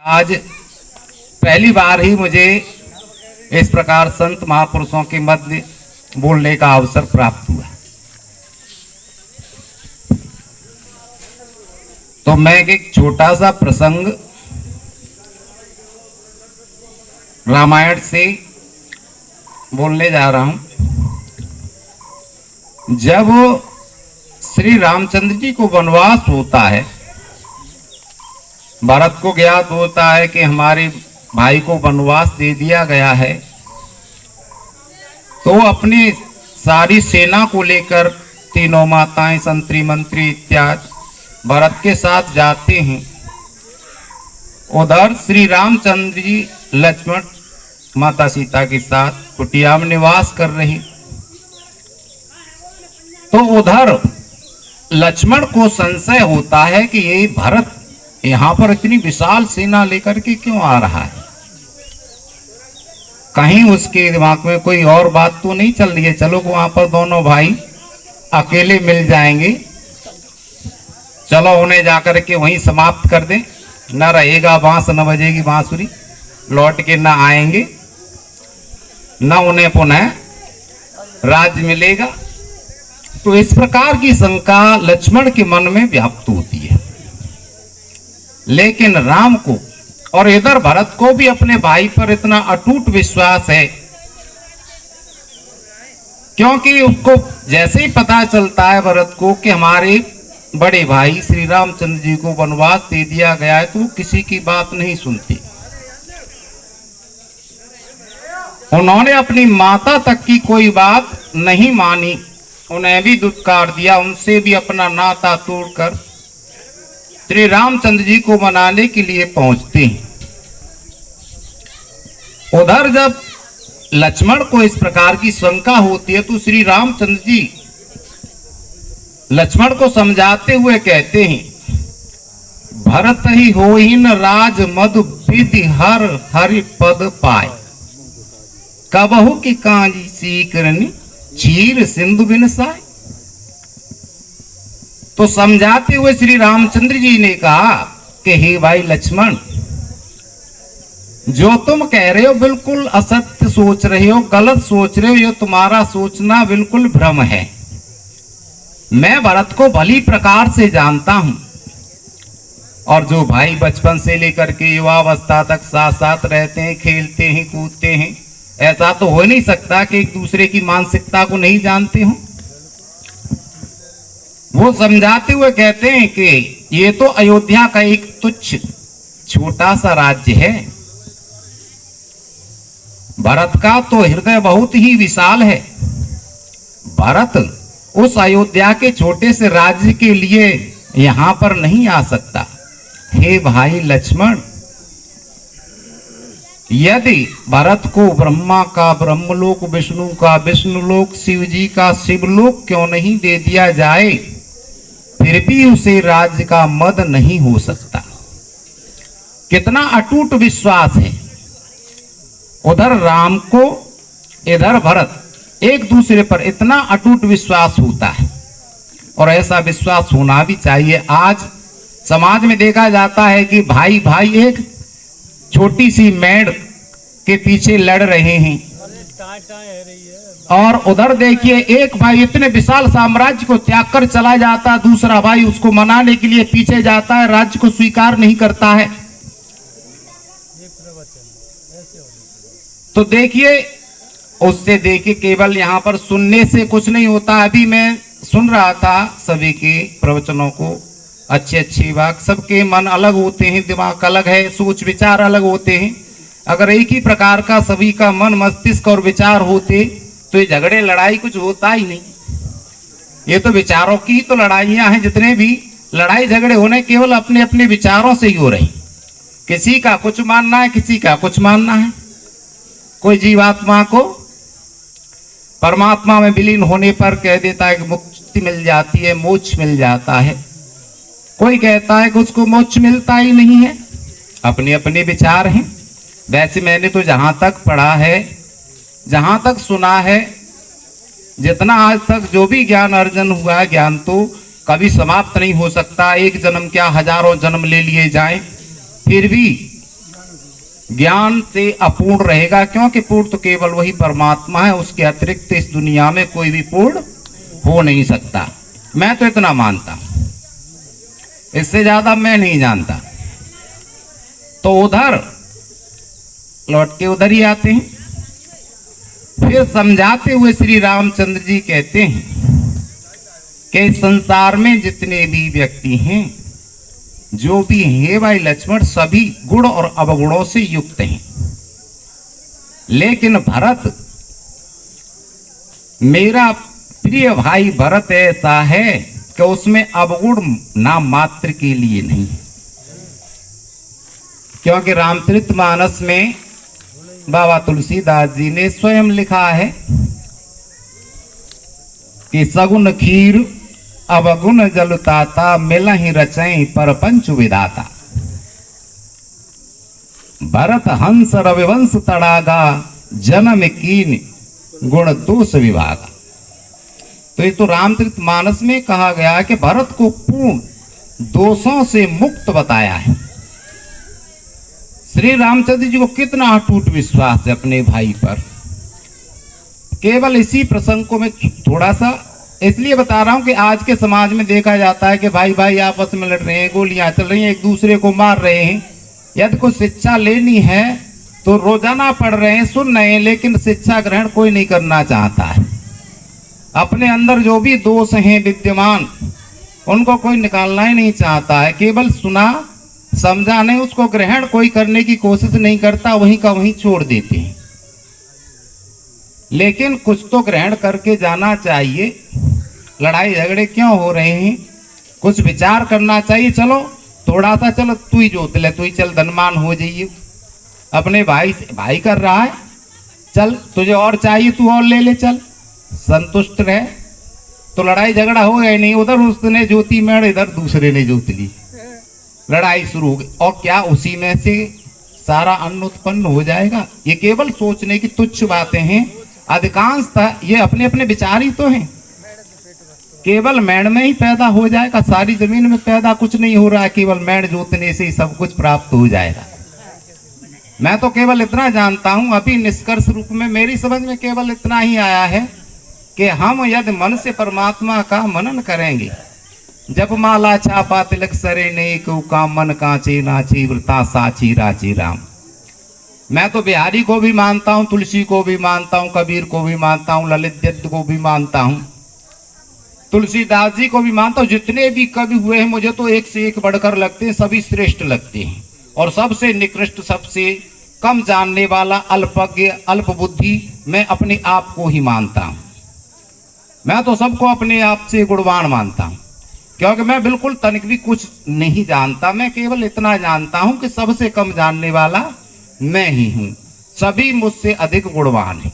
आज पहली बार ही मुझे इस प्रकार संत महापुरुषों के मध्य बोलने का अवसर प्राप्त हुआ। तो मैं एक छोटा सा प्रसंग रामायण से बोलने जा रहा हूं। जब श्री रामचंद्र जी को वनवास होता है, भरत को ज्ञात होता है कि हमारे भाई को वनवास दे दिया गया है, तो अपनी सारी सेना को लेकर तीनों माताएं, संतरी मंत्री इत्यादि भरत के साथ जाते हैं। उधर श्री रामचंद्र जी लक्ष्मण माता सीता के साथ कुटिया में निवास कर रहे। तो उधर लक्ष्मण को संशय होता है कि ये भरत यहाँ पर इतनी विशाल सेना लेकर के क्यों आ रहा है, कहीं उसके दिमाग में कोई और बात तो नहीं चल रही है। चलो वहां पर दोनों भाई अकेले मिल जाएंगे, चलो उन्हें जाकर के वहीं समाप्त कर दें, न रहेगा बांस न बजेगी बांसुरी, लौट के न आएंगे, न उन्हें पुनः राज्य मिलेगा। तो इस प्रकार की शंका लक्ष्मण के मन में व्याप्त होती है। लेकिन राम को और इधर भरत को भी अपने भाई पर इतना अटूट विश्वास है, क्योंकि उसको जैसे ही पता चलता है भरत को कि हमारे बड़े भाई श्री रामचंद्र जी को वनवास दे दिया गया है, तो वो किसी की बात नहीं सुनती। उन्होंने अपनी माता तक की कोई बात नहीं मानी, उन्हें भी दुत्कार दिया, उनसे भी अपना नाता तोड़कर श्री रामचंद्र जी को मनाने के लिए पहुंचते हैं। उधर जब लक्ष्मण को इस प्रकार की शंका होती है, तो श्री रामचंद्र जी लक्ष्मण को समझाते हुए कहते हैं, भरत ही होहिन राज मधु विधि हर हरि पद पाए, कबहु की कांजी सीकरनी चीर सिंधु बिनसाए। तो समझाते हुए श्री रामचंद्र जी ने कहा कि हे भाई लक्ष्मण, जो तुम कह रहे हो बिल्कुल असत्य सोच रहे हो, गलत सोच रहे हो, ये तुम्हारा सोचना बिल्कुल भ्रम है। मैं भरत को भली प्रकार से जानता हूं, और जो भाई बचपन से लेकर के युवावस्था तक साथ साथ रहते हैं, खेलते हैं, कूदते हैं, ऐसा तो हो नहीं सकता कि एक दूसरे की मानसिकता को नहीं जानते हो। वो समझाते हुए कहते हैं कि ये तो अयोध्या का एक तुच्छ छोटा सा राज्य है, भरत का तो हृदय बहुत ही विशाल है। भरत उस अयोध्या के छोटे से राज्य के लिए यहां पर नहीं आ सकता। हे भाई लक्ष्मण, यदि भरत को ब्रह्मा का ब्रह्मलोक, विष्णु का विष्णुलोक, शिव जी का शिवलोक क्यों नहीं दे दिया जाए, फिर भी उसे राज्य का मद नहीं हो सकता। कितना अटूट विश्वास है। उधर राम को, इधर भरत, एक दूसरे पर इतना अटूट विश्वास होता है, और ऐसा विश्वास होना भी चाहिए। आज समाज में देखा जाता है कि भाई भाई एक छोटी सी मेड़ के पीछे लड़ रहे हैं, और उधर देखिए एक भाई इतने विशाल साम्राज्य को त्याग कर चला जाता है, दूसरा भाई उसको मनाने के लिए पीछे जाता है, राज्य को स्वीकार नहीं करता है। तो देखिए, उससे देखिए केवल यहाँ पर सुनने से कुछ नहीं होता। अभी मैं सुन रहा था सभी के प्रवचनों को, अच्छे अच्छी बात, सबके मन अलग होते हैं, दिमाग अलग है, सोच विचार अलग होते हैं। अगर एक ही प्रकार का सभी का मन, मस्तिष्क और विचार होते तो ये झगड़े लड़ाई कुछ होता ही नहीं। ये तो विचारों की ही तो लड़ाइयां हैं। जितने भी लड़ाई झगड़े होने केवल अपने अपने विचारों से ही हो रही। किसी का कुछ मानना है, किसी का कुछ मानना है। कोई जीवात्मा को परमात्मा में विलीन होने पर कह देता है कि मुक्ति मिल जाती है, मोक्ष मिल जाता है। कोई कहता है कि उसको मोक्ष मिलता ही नहीं है। अपने अपने विचार हैं। वैसे मैंने तो जहां तक पढ़ा है, जहां तक सुना है, जितना आज तक जो भी ज्ञान अर्जन हुआ है, ज्ञान तो कभी समाप्त नहीं हो सकता। एक जन्म क्या हजारों जन्म ले लिए जाएं, फिर भी ज्ञान से अपूर्ण रहेगा, क्योंकि पूर्ण तो केवल वही परमात्मा है, उसके अतिरिक्त इस दुनिया में कोई भी पूर्ण हो नहीं सकता। मैं तो इतना मानता हूं, इससे ज्यादा मैं नहीं जानता। तो उधर लौट के उधर ही आते हैं। फिर समझाते हुए श्री रामचंद्र जी कहते हैं कि संसार में जितने भी व्यक्ति हैं, जो भी हैं भाई लक्ष्मण, सभी गुण और अवगुणों से युक्त हैं। लेकिन भरत, मेरा प्रिय भाई भरत ऐसा है कि उसमें अवगुण नाम मात्र के लिए नहीं है। क्योंकि रामचरितमानस में बाबा तुलसीदास जी ने स्वयं लिखा है कि सगुन खीर अवगुण जलताता, मिलहि रचई परपंच विदाता। भरत हंस रविवंश तड़ागा, जन्म कीन गुण दोष विभागा। तो ये तो रामचरितमानस में कहा गया है कि भरत को पूर्ण दोषों से मुक्त बताया है। श्री रामचंद्र जी को कितना अटूट विश्वास है अपने भाई पर। केवल इसी प्रसंग को मैं थोड़ा सा इसलिए बता रहा हूं कि आज के समाज में देखा जाता है कि भाई भाई आपस में लड़ रहे हैं, गोलियां चल रही हैं, एक दूसरे को मार रहे हैं। यदि कोई शिक्षा लेनी है तो रोजाना पढ़ रहे हैं, सुन रहे हैं, लेकिन शिक्षा ग्रहण कोई नहीं करना चाहता है। अपने अंदर जो भी दोष हैं विद्यमान, उनको कोई निकालना ही नहीं चाहता है। केवल सुना समझा नहीं, उसको ग्रहण कोई करने की कोशिश नहीं करता, वहीं का वहीं छोड़ देते हैं। लेकिन कुछ तो ग्रहण करके जाना चाहिए। लड़ाई झगड़े क्यों हो रहे हैं, कुछ विचार करना चाहिए। चलो थोड़ा सा, चलो तू ही जोत ले, तू ही चल धनवान हो जाइए। अपने भाई से, भाई कर रहा है, चल तुझे और चाहिए तू और ले ले, चल संतुष्ट रहे। तो लड़ाई झगड़ा हो गया नहीं, उधर उसने जोती मेड़, इधर दूसरे ने जोत ली, लड़ाई शुरू हो गई। और क्या उसी में से सारा अन्न उत्पन्न हो जाएगा? ये केवल सोचने की तुच्छ बातें हैं। अधिकांशतः ये अपने अपने विचार ही तो हैं। केवल मेड़ में ही पैदा हो जाएगा, सारी जमीन में पैदा कुछ नहीं हो रहा है। केवल मेड़ जोतने से ही सब कुछ प्राप्त हो जाएगा। मैं तो केवल इतना जानता हूं, अभी निष्कर्ष रूप में मेरी समझ में केवल इतना ही आया है कि हम यदि मन से परमात्मा का मनन करेंगे, जब माला छापा तिलक सरे ने को काम, मन कांचे नाची व्रता साची राची राम। मैं तो बिहारी को भी मानता हूँ, तुलसी को भी मानता हूँ, कबीर को भी मानता हूँ, ललित दत्त को भी मानता हूँ, तुलसीदास जी को भी मानता हूँ। जितने भी कवि हुए हैं मुझे तो एक से एक बढ़कर लगते हैं, सभी श्रेष्ठ लगते हैं। और सबसे निकृष्ट, सबसे कम जानने वाला, अल्पज्ञ, अल्प बुद्धि मैं अपने आप को ही मानता हूँ। मैं तो सबको अपने आप से गुणवान मानता हूँ, क्योंकि मैं बिल्कुल तनिक भी कुछ नहीं जानता। मैं केवल इतना जानता हूं कि सबसे कम जानने वाला मैं ही हूं, सभी मुझसे अधिक गुणवान हैं।